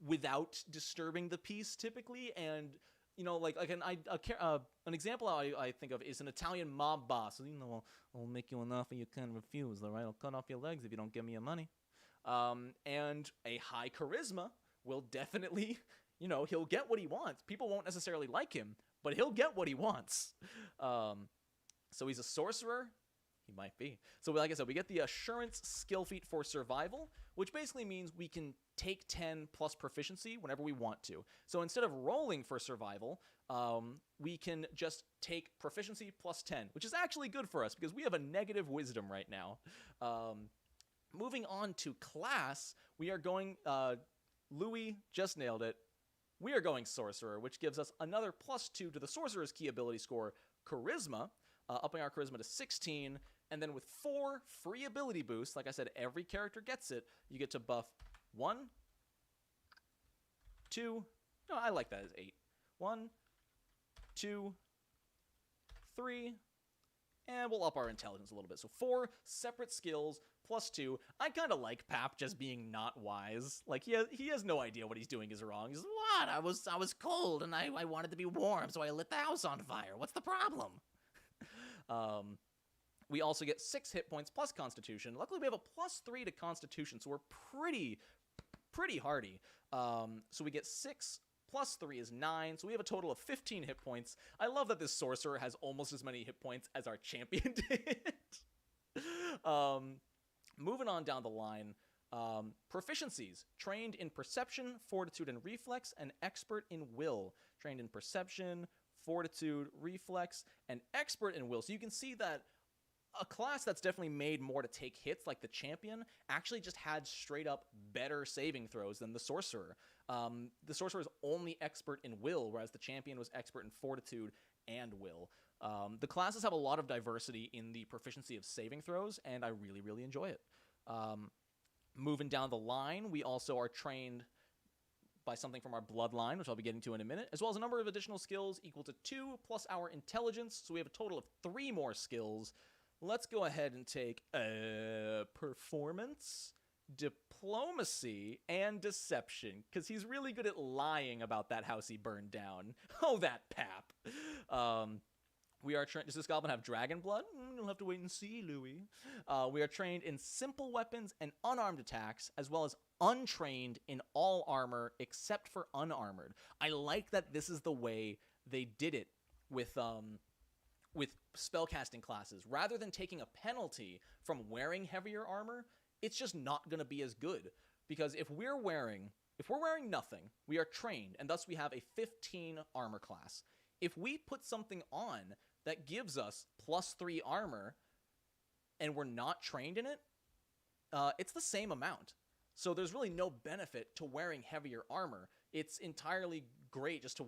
without disturbing the peace, typically. And, you know, like an example I think of is an Italian mob boss. You know, I'll make you an offer you can refuse, all right? I'll cut off your legs if you don't give me your money. And a high charisma will definitely, you know, he'll get what he wants. People won't necessarily like him, but he'll get what he wants. So he's a sorcerer. He might be. So like I said, we get the Assurance skill feat for Survival, which basically means we can take 10 plus proficiency whenever we want to. So instead of rolling for Survival, we can just take Proficiency plus 10, which is actually good for us because we have a negative Wisdom right now. Moving on to class, we are going, Louis just nailed it. We are going Sorcerer, which gives us another +2 to the Sorcerer's key ability score, Charisma, upping our Charisma to 16. And then with 4 free ability boosts, like I said, every character gets it, you get to buff 1, 2, no, I like that as 8. 1, 2, 3, and we'll up our intelligence a little bit. So 4 separate skills, +2. I kind of like Pap just being not wise. Like, he has no idea what he's doing is wrong. He's, what? I was cold, and I wanted to be warm, so I lit the house on fire. What's the problem? We also get 6 hit points plus Constitution. Luckily, we have a +3 to Constitution, so we're pretty hardy. So we get 6 plus 3 is 9, so we have a total of 15 hit points. I love that this Sorcerer has almost as many hit points as our champion did. Moving on down the line, Proficiencies. Trained in Perception, Fortitude, and Reflex, and Expert in Will. Trained in Perception, Fortitude, Reflex, and Expert in Will. So you can see that a class that's definitely made more to take hits, like the Champion, actually just had straight up better saving throws than the Sorcerer. The Sorcerer is only Expert in Will, whereas the Champion was Expert in Fortitude and Will. The classes have a lot of diversity in the proficiency of saving throws, and I really, really enjoy it. Moving down the line, we also are trained by something from our bloodline, which I'll be getting to in a minute, as well as a number of additional skills equal to 2 plus our intelligence, so we have a total of 3 more skills. Let's go ahead and take Performance, Diplomacy, and Deception, because he's really good at lying about that house he burned down. Oh, that Pap. We are trained. Does this goblin have dragon blood? You'll have to wait and see, Louis. We are trained in simple weapons and unarmed attacks, as well as untrained in all armor except for unarmored. I like that this is the way they did it with spellcasting classes. Rather than taking a penalty from wearing heavier armor, it's just not going to be as good. Because if we're wearing nothing, we are trained, and thus we have a 15 armor class. If we put something on that gives us +3 armor, and we're not trained in it, it's the same amount. So there's really no benefit to wearing heavier armor. It's entirely great just to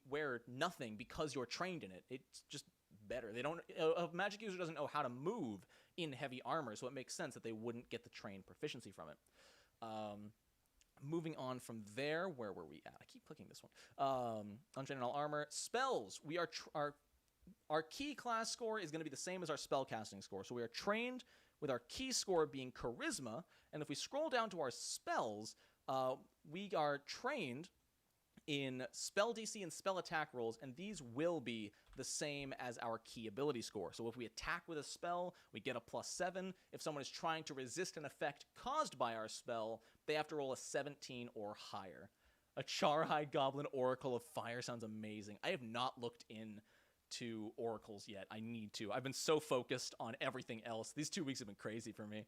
wear nothing because you're trained in it. It's just better. A magic user doesn't know how to move in heavy armor, so it makes sense that they wouldn't get the trained proficiency from it. Moving on from there, where were we at? I keep clicking this one. Unchained armor. Spells. We are our key class score is going to be the same as our spellcasting score. So we are trained with our key score being charisma. And if we scroll down to our spells, we are trained in spell DC and spell attack rolls, and these will be the same as our key ability score. So if we attack with a spell, we get a +7. If someone is trying to resist an effect caused by our spell, they have to roll a 17 or higher. A Charhide Goblin Oracle of Fire sounds amazing. I have not looked into oracles yet. I need to. I've been so focused on everything else. These 2 weeks have been crazy for me.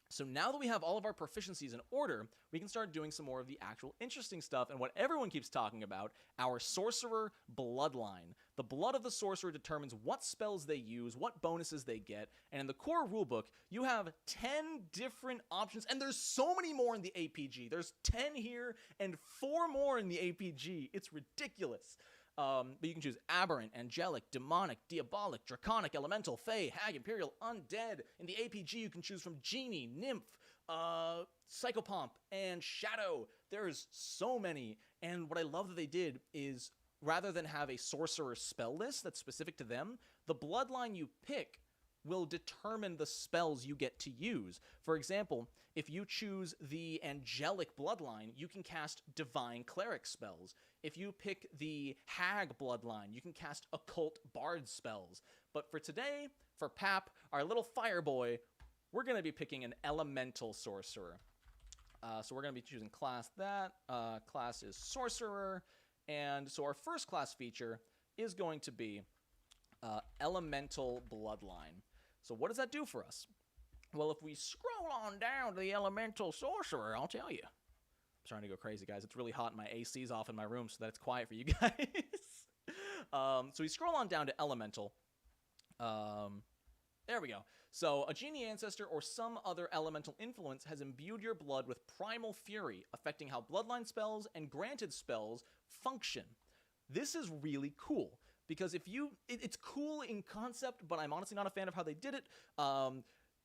So now that we have all of our proficiencies in order, we can start doing some more of the actual interesting stuff and what everyone keeps talking about, our sorcerer bloodline. The blood of the sorcerer determines what spells they use, what bonuses they get, and in the core rulebook, you have 10 different options, and there's so many more in the APG. There's 10 here and 4 more in the APG. It's ridiculous. But you can choose aberrant, angelic, demonic, diabolic, draconic, elemental, fey, hag, imperial, undead. In the APG, you can choose from genie, nymph, psychopomp, and shadow. There's so many. And what I love that they did is, rather than have a sorcerer spell list that's specific to them, the bloodline you pick will determine the spells you get to use. For example, if you choose the angelic bloodline, you can cast divine cleric spells. If you pick the hag bloodline, you can cast occult bard spells. But for today, for Pap, our little fire boy, we're going to be picking an elemental sorcerer. So we're going to be choosing class that. Class is sorcerer. And so our first class feature is going to be elemental bloodline. So what does that do for us? Well, if we scroll on down to the elemental sorcerer, I'll tell you. I'm starting to go crazy, guys. It's really hot and my AC's off in my room so that it's quiet for you guys. So we scroll on down to elemental. There we go. So a genie ancestor or some other elemental influence has imbued your blood with primal fury, affecting how bloodline spells and granted spells function. This is really cool. Because it's cool in concept, but I'm honestly not a fan of how they did it.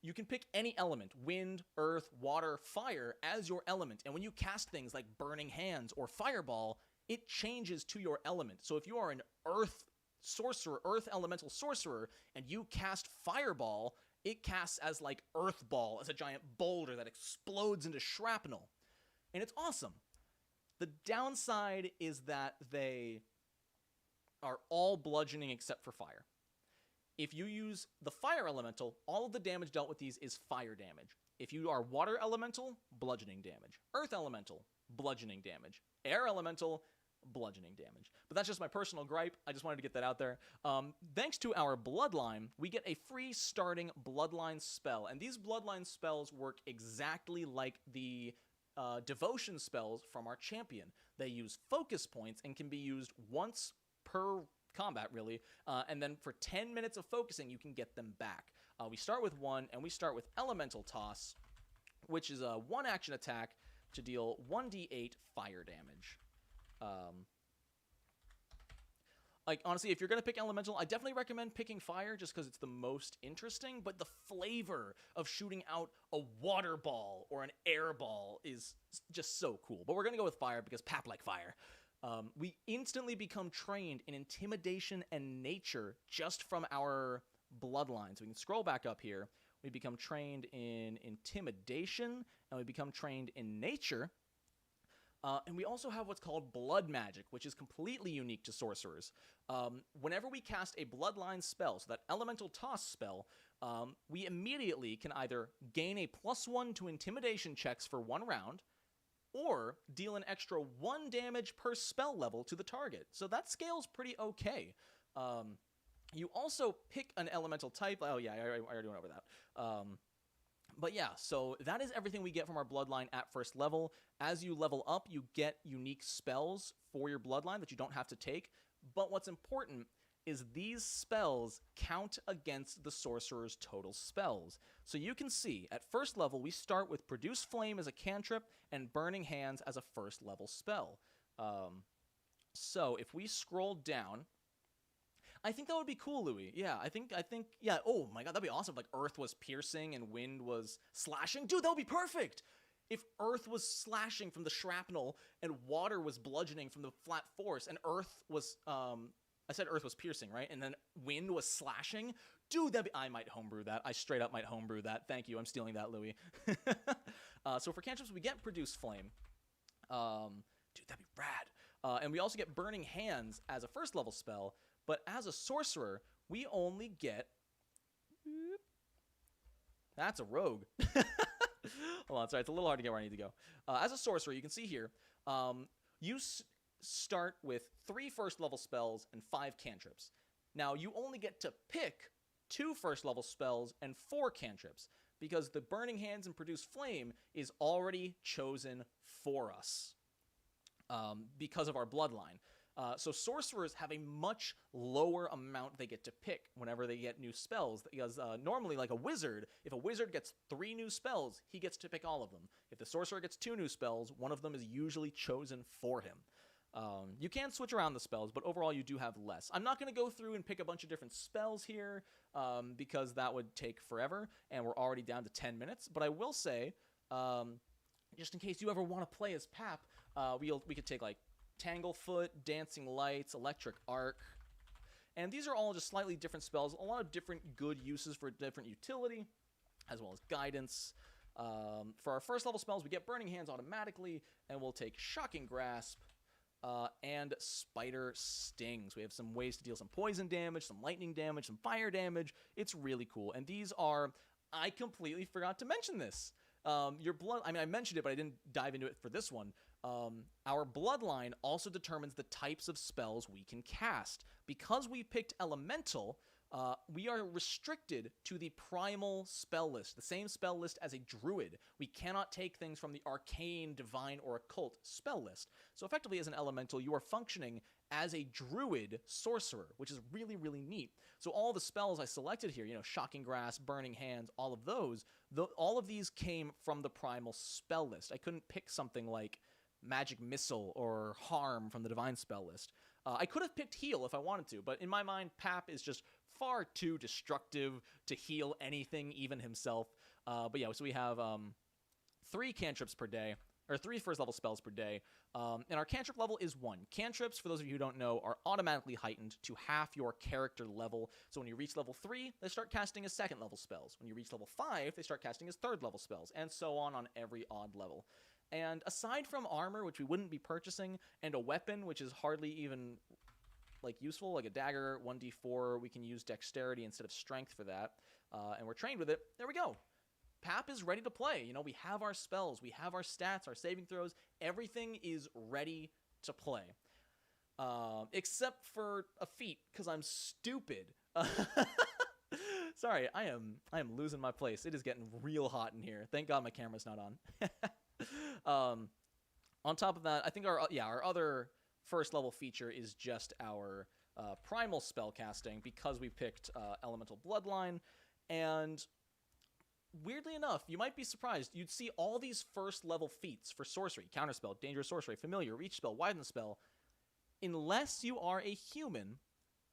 You can pick any element, wind, earth, water, fire, as your element. And when you cast things like Burning Hands or Fireball, it changes to your element. So if you are an earth sorcerer, earth elemental sorcerer, and you cast Fireball, it casts as like Earth Ball, as a giant boulder that explodes into shrapnel. And it's awesome. The downside is that they are all bludgeoning except for fire. If you use the fire elemental, all of the damage dealt with these is fire damage. If you are water elemental, bludgeoning damage. Earth elemental, bludgeoning damage. Air elemental, bludgeoning damage. But that's just my personal gripe. I just wanted to get that out there. Thanks to our bloodline, we get a free starting bloodline spell. And these bloodline spells work exactly like the devotion spells from our champion. They use focus points and can be used once per combat, really, and then for 10 minutes of focusing, you can get them back. We start with 1, and we start with Elemental Toss, which is a 1-action attack to deal 1d8 fire damage. Like, honestly, if you're going to pick Elemental, I definitely recommend picking Fire just because it's the most interesting, but the flavor of shooting out a water ball or an air ball is just so cool. But we're going to go with Fire because Pap like fire. We instantly become trained in Intimidation and Nature just from our bloodline. So we can scroll back up here. We become trained in Intimidation, and we become trained in Nature. And we also have what's called Blood Magic, which is completely unique to sorcerers. Whenever we cast a bloodline spell, so that Elemental Toss spell, we immediately can either gain a +1 to Intimidation checks for 1 round, or deal an extra 1 damage per spell level to the target. So that scales pretty okay. You also pick an elemental type. Oh yeah, I already went over that. But yeah, so that is everything we get from our bloodline at first level. As you level up, you get unique spells for your bloodline that you don't have to take. But what's important is these spells count against the sorcerer's total spells. So you can see, at first level, we start with Produce Flame as a cantrip and Burning Hands as a first level spell. So if we scroll down, I think that would be cool, Louis. Yeah, I think, yeah, oh my god, that'd be awesome. Like, Earth was piercing and Wind was slashing. Dude, that would be perfect! if earth was slashing from the shrapnel and water was bludgeoning from the flat force and earth was, I said earth was piercing, right? And then wind was slashing. Dude, I might homebrew that. I straight up might homebrew that. Thank you. I'm stealing that, Louis. So for cantrips, we get Produce Flame. Dude, that'd be rad. And we also get Burning Hands as a first level spell. But as a sorcerer, we only get... That's a rogue. Hold on, sorry. It's a little hard to get where I need to go. As a sorcerer, you can see here, you start with 3 first level spells and 5 cantrips. Now, you only get to pick 2 first level spells and 4 cantrips, because the Burning Hands and Produce Flame is already chosen for us because of our bloodline. So sorcerers have a much lower amount they get to pick whenever they get new spells, because normally, like a wizard, if a wizard gets 3 new spells, he gets to pick all of them. If the sorcerer gets 2 new spells, one of them is usually chosen for him. You can switch around the spells, but overall you do have less. I'm not going to go through and pick a bunch of different spells here, because that would take forever, and we're already down to 10 minutes. But I will say, just in case you ever want to play as Pap, we could take like Tanglefoot, Dancing Lights, Electric Arc, and these are all just slightly different spells, a lot of different good uses for different utility, as well as guidance. For our first level spells, we get Burning Hands automatically, and we'll take Shocking Grasp, and Spider Stings. We have some ways to deal some poison damage, some lightning damage, some fire damage. It's really cool, and these are... I completely forgot to mention this. Your blood... I mean, I mentioned it, but I didn't dive into it for this one. Our bloodline also determines the types of spells we can cast. Because we picked Elemental, we are restricted to the primal spell list, the same spell list as a druid. We cannot take things from the arcane, divine, or occult spell list. So effectively, as an elemental, you are functioning as a druid sorcerer, which is really, really neat. So all the spells I selected here, Shocking Grasp, Burning Hands, all of those, all of these came from the primal spell list. I couldn't pick something like Magic Missile or Harm from the divine spell list. I could have picked Heal if I wanted to, but in my mind, Pap is just far too destructive to heal anything, even himself. But yeah, so we have 3 cantrips per day, or 3 first level spells per day, and our cantrip level is 1. Cantrips, for those of you who don't know, are automatically heightened to half your character level. So when you reach level 3, they start casting as 2nd level spells. When you reach level 5, they start casting as 3rd level spells, and so on every odd level. And aside from armor, which we wouldn't be purchasing, and a weapon, which is hardly even useful, like a dagger, 1d4, we can use dexterity instead of strength for that, and we're trained with it. There we go. Pap is ready to play. We have our spells, we have our stats, our saving throws. Everything is ready to play, except for a feat, because I'm stupid. Sorry, I am losing my place. It is getting real hot in here. Thank God my camera's not on. On top of that, I think our other first level feature is just our primal spell casting, because we picked Elemental Bloodline. And weirdly enough, you might be surprised, you'd see all these first level feats for sorcery: Counterspell, Dangerous Sorcery, Familiar, Reach Spell, Widen Spell. Unless you are a human,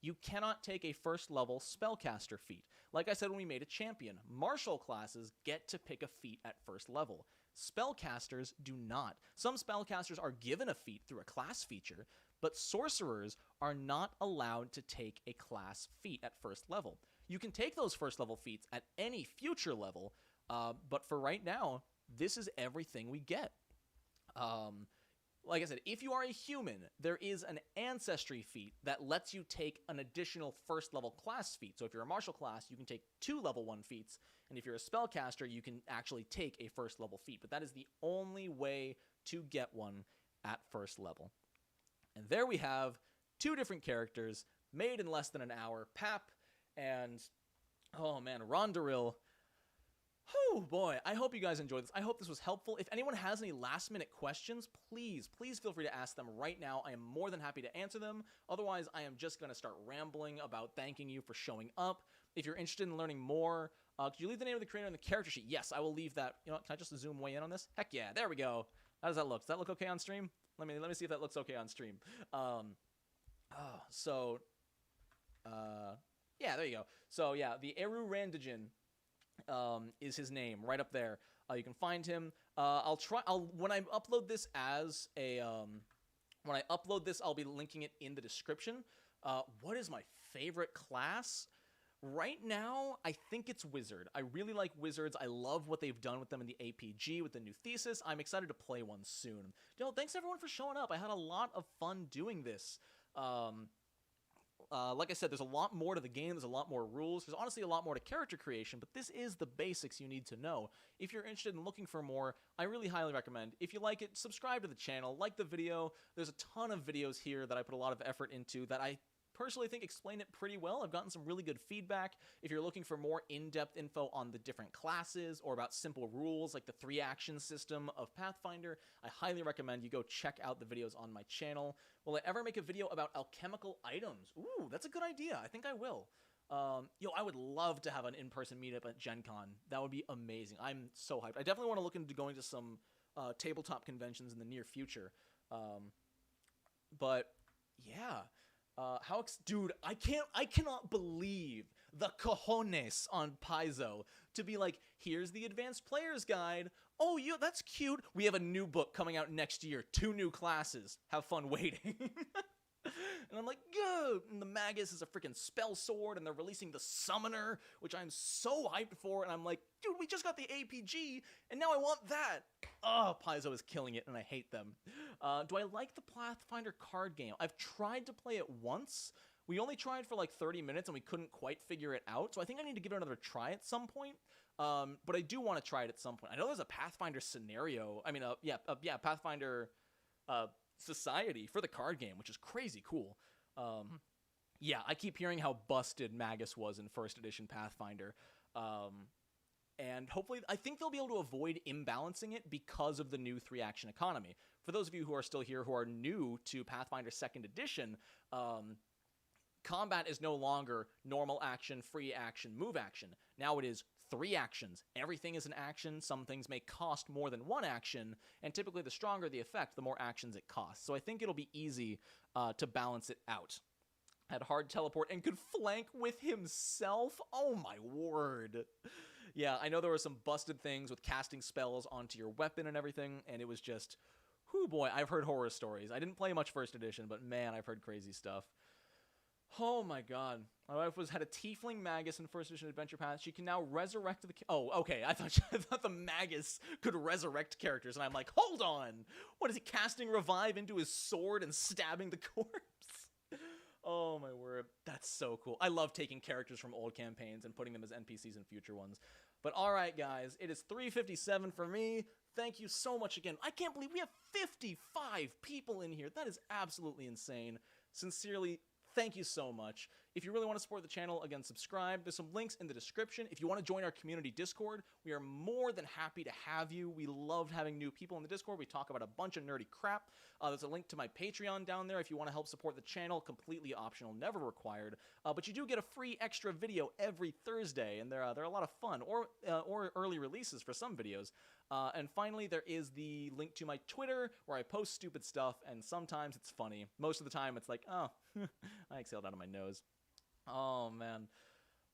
you cannot take a first level spellcaster feat. Like I said when we made a champion, martial classes get to pick a feat at first level. Spellcasters do not. Some spellcasters are given a feat through a class feature, but sorcerers are not allowed to take a class feat at first level. You can take those first level feats at any future level, but for right now, this is everything we get. Like I said, if you are a human, there is an ancestry feat that lets you take an additional first level class feat. So if you're a martial class, you can take 2 level 1 feats, and if you're a spellcaster, you can actually take a first level feat. But that is the only way to get one at first level. And there we have 2 different characters made in less than an hour: Pap and, oh man, Rondaril. Oh boy, I hope you guys enjoyed this. I hope this was helpful. If anyone has any last minute questions, please feel free to ask them right now. I am more than happy to answer them. Otherwise, I am just going to start rambling about thanking you for showing up. If you're interested in learning more, could you leave the name of the creator on the character sheet? Yes, I will leave that. You know what, can I just zoom way in on this? Heck yeah, there we go. How does that look? Does that look okay on stream? Let me see if that looks okay on stream. Yeah, there you go. So yeah, the Eru Randagen is his name right up there. You can find him. When I upload this as a when I upload this, I'll be linking it in the description. What is my favorite class? Right now, I think it's Wizard. I really like Wizards. I love what they've done with them in the APG with the new thesis. I'm excited to play one soon. Thanks everyone for showing up. I had a lot of fun doing this. Like I said, there's a lot more to the game. There's a lot more rules. There's honestly a lot more to character creation, but this is the basics you need to know. If you're interested in looking for more, I really highly recommend. If you like it, subscribe to the channel, like the video. There's a ton of videos here that I put a lot of effort into that I personally think explain it pretty well. I've gotten some really good feedback. If you're looking for more in-depth info on the different classes or about simple rules like the 3-action system of Pathfinder, I highly recommend you go check out the videos on my channel. Will I ever make a video about alchemical items? Ooh, that's a good idea. I think I will. I would love to have an in-person meetup at Gencon. That would be amazing. I'm so hyped. I definitely want to look into going to some tabletop conventions in the near future. But yeah. Dude, I cannot believe the cojones on Paizo to be like, here's the advanced player's guide. Oh, yeah, that's cute. We have a new book coming out next year. 2 new classes. Have fun waiting. And I'm like, good. And the Magus is a freaking spell sword, and they're releasing the Summoner, which I'm so hyped for. And I'm like, dude, we just got the APG, and now I want that. Oh, Paizo is killing it, and I hate them. Do I like the Pathfinder card game? I've tried to play it once. We only tried for like 30 minutes, and we couldn't quite figure it out. So I think I need to give it another try at some point. But I do want to try it at some point. I know there's a Pathfinder scenario. I mean, Pathfinder society for the card game, which is crazy cool. Yeah, I keep hearing how busted Magus was in first edition Pathfinder. And hopefully, I think they'll be able to avoid imbalancing it because of the new 3-action economy. For those of you who are still here who are new to Pathfinder 2nd edition, combat is no longer normal action, free action, move action. Now it is 3 actions. Everything is an action. Some things may cost more than 1 action, and typically the stronger the effect, the more actions it costs. So I think it'll be easy to balance it out. Had hard teleport and could flank with himself? Oh my word. Yeah, I know there were some busted things with casting spells onto your weapon and everything, and it was just, whoo boy, I've heard horror stories. I didn't play much first edition, but man, I've heard crazy stuff. Oh my god. My wife had a tiefling magus in first edition Adventure Path. She can now resurrect the... Oh, okay. I thought the magus could resurrect characters, and I'm like, hold on. What is he, casting revive into his sword and stabbing the corpse? Oh my word. That's so cool. I love taking characters from old campaigns and putting them as NPCs in future ones. But alright guys, it is 3:57 for me. Thank you so much again. I can't believe we have 55 people in here. That is absolutely insane. Sincerely, thank you so much. If you really want to support the channel, again, subscribe. There's some links in the description. If you want to join our community Discord, we are more than happy to have you. We love having new people in the Discord. We talk about a bunch of nerdy crap. There's a link to my Patreon down there if you want to help support the channel. Completely optional, never required. But you do get a free extra video every Thursday, and they're a lot of fun, or early releases for some videos. And finally, there is the link to my Twitter, where I post stupid stuff, and sometimes it's funny. Most of the time, it's like, oh, I exhaled out of my nose. Oh, man.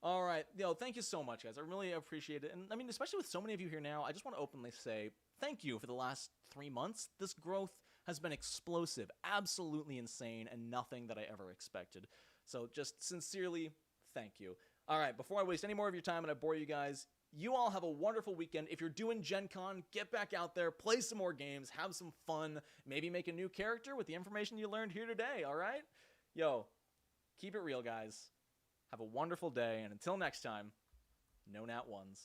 All right. Thank you so much, guys. I really appreciate it. And, I mean, especially with so many of you here now, I just want to openly say thank you for the last 3 months. This growth has been explosive, absolutely insane, and nothing that I ever expected. So just sincerely, thank you. All right, before I waste any more of your time and I bore you guys, you all have a wonderful weekend. If you're doing Gen Con, get back out there, play some more games, have some fun, maybe make a new character with the information you learned here today, all right? Keep it real, guys. Have a wonderful day, and until next time, no nat ones.